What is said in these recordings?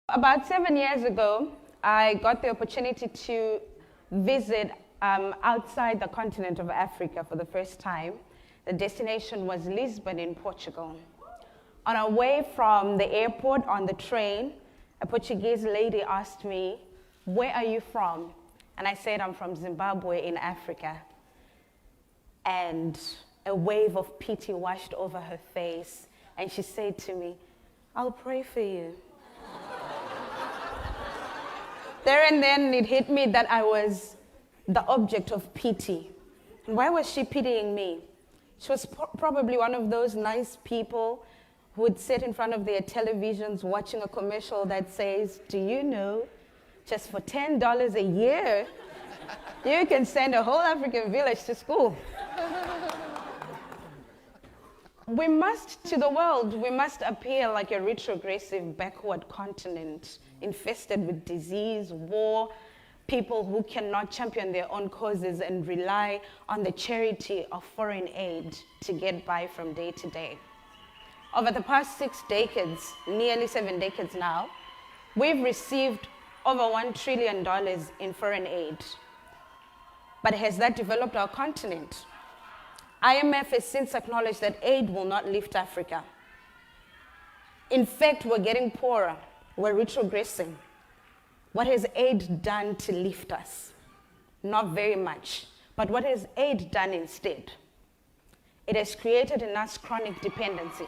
About 7 years ago, I got the opportunity to visit outside the continent of Africa for the first time. The destination was Lisbon in Portugal. On our way from the airport on the train, a Portuguese lady asked me, "Where are you from?" And I said, "I'm from Zimbabwe in Africa." And a wave of pity washed over her face, and she said to me, "I'll pray for you." There and then it hit me that I was the object of pity. And why was she pitying me? She was probably one of those nice people who would sit in front of their televisions watching a commercial that says, "Do you know, just for $10 a year, you can send a whole African village to school." To the world, we must appear like a retrogressive, backward continent infested with disease, war, people who cannot champion their own causes and rely on the charity of foreign aid to get by from day to day. Over the past 6 decades, nearly 7 decades now, we've received over $1 trillion in foreign aid. But has that developed our continent? IMF has since acknowledged that aid will not lift Africa. In fact, we're getting poorer. We're retrogressing. What has aid done to lift us? Not very much. But what has aid done instead? It has created in us chronic dependency.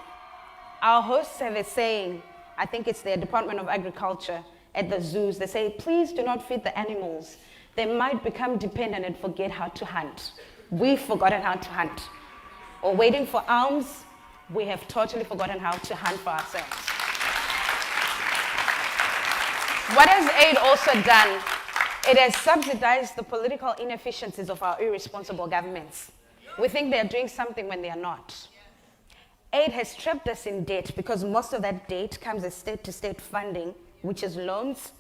Our hosts have a saying, I think it's the Department of Agriculture at the zoos, they say, "Please do not feed the animals. They might become dependent and forget how to hunt." We've forgotten how to hunt. Or waiting for alms, we have totally forgotten how to hunt for ourselves. What has aid also done? It has subsidized the political inefficiencies of our irresponsible governments. We think they are doing something when they are not. Aid has trapped us in debt because most of that debt comes as state-to-state funding, which is loans,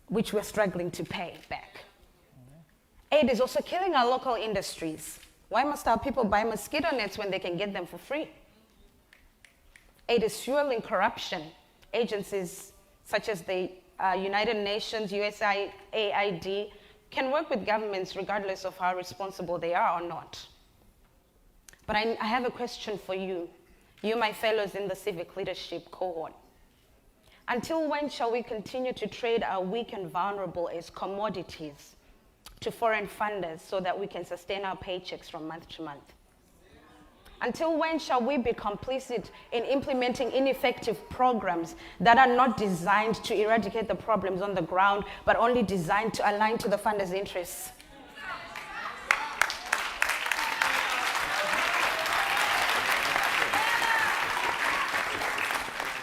which we're struggling to pay back. Aid is also killing our local industries. Why must our people buy mosquito nets when they can get them for free? Aid is fueling corruption. Agencies such as the United Nations, USAID, can work with governments regardless of how responsible they are or not. But I have a question for you, my fellows in the civic leadership cohort. Until when shall we continue to trade our weak and vulnerable as commodities to foreign funders so that we can sustain our paychecks from month to month? Until when shall we be complicit in implementing ineffective programs that are not designed to eradicate the problems on the ground, but only designed to align to the funders' interests?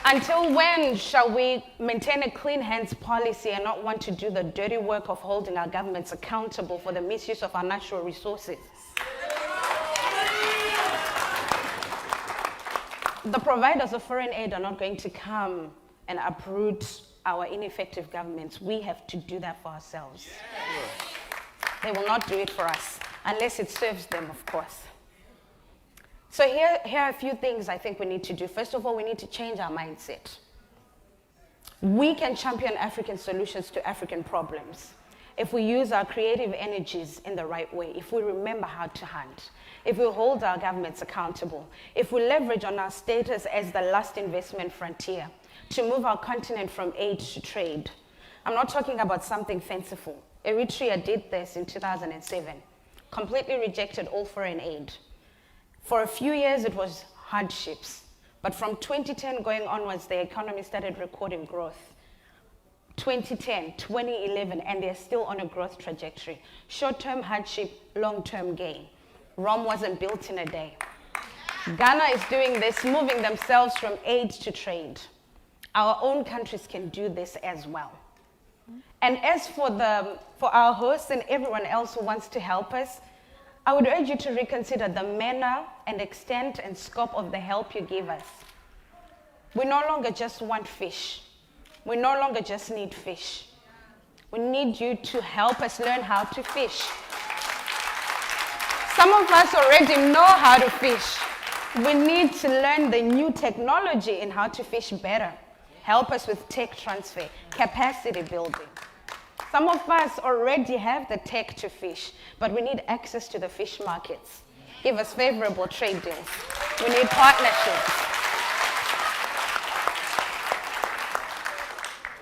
Until when shall we maintain a clean hands policy and not want to do the dirty work of holding our governments accountable for the misuse of our natural resources? The providers of foreign aid are not going to come and uproot our ineffective governments. We have to do that for ourselves. They will not do it for us, unless it serves them, of course. So here are a few things I think we need to do. First of all, we need to change our mindset. We can champion African solutions to African problems if we use our creative energies in the right way, if we remember how to hunt, if we hold our governments accountable, if we leverage on our status as the last investment frontier to move our continent from aid to trade. I'm not talking about something fanciful. Eritrea did this in 2007, completely rejected all foreign aid. For a few years, it was hardships. But from 2010 going onwards, the economy started recording growth. 2010, 2011, and they're still on a growth trajectory. Short-term hardship, long-term gain. Rome wasn't built in a day. Ghana is doing this, moving themselves from aid to trade. Our own countries can do this as well. And as for our hosts and everyone else who wants to help us, I would urge you to reconsider the manner and extent and scope of the help you give us. We no longer just want fish. We no longer just need fish. We need you to help us learn how to fish. Some of us already know how to fish. We need to learn the new technology in how to fish better. help us with tech transfer, capacity building. Some of us already have the tech to fish, but we need access to the fish markets. Give us favorable trade deals. We need partnerships.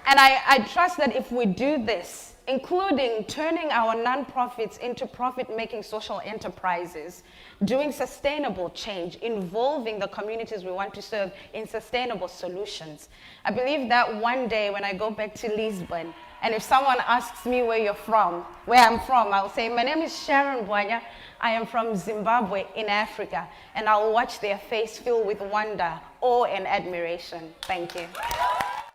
And I trust that if we do this, including turning our nonprofits into profit-making social enterprises, doing sustainable change, involving the communities we want to serve in sustainable solutions. I believe that one day when I go back to Lisbon, and if someone asks me where I'm from, I'll say, my name is Sharon Bwanya. I am from Zimbabwe in Africa. And I'll watch their face fill with wonder, awe, and admiration. Thank you.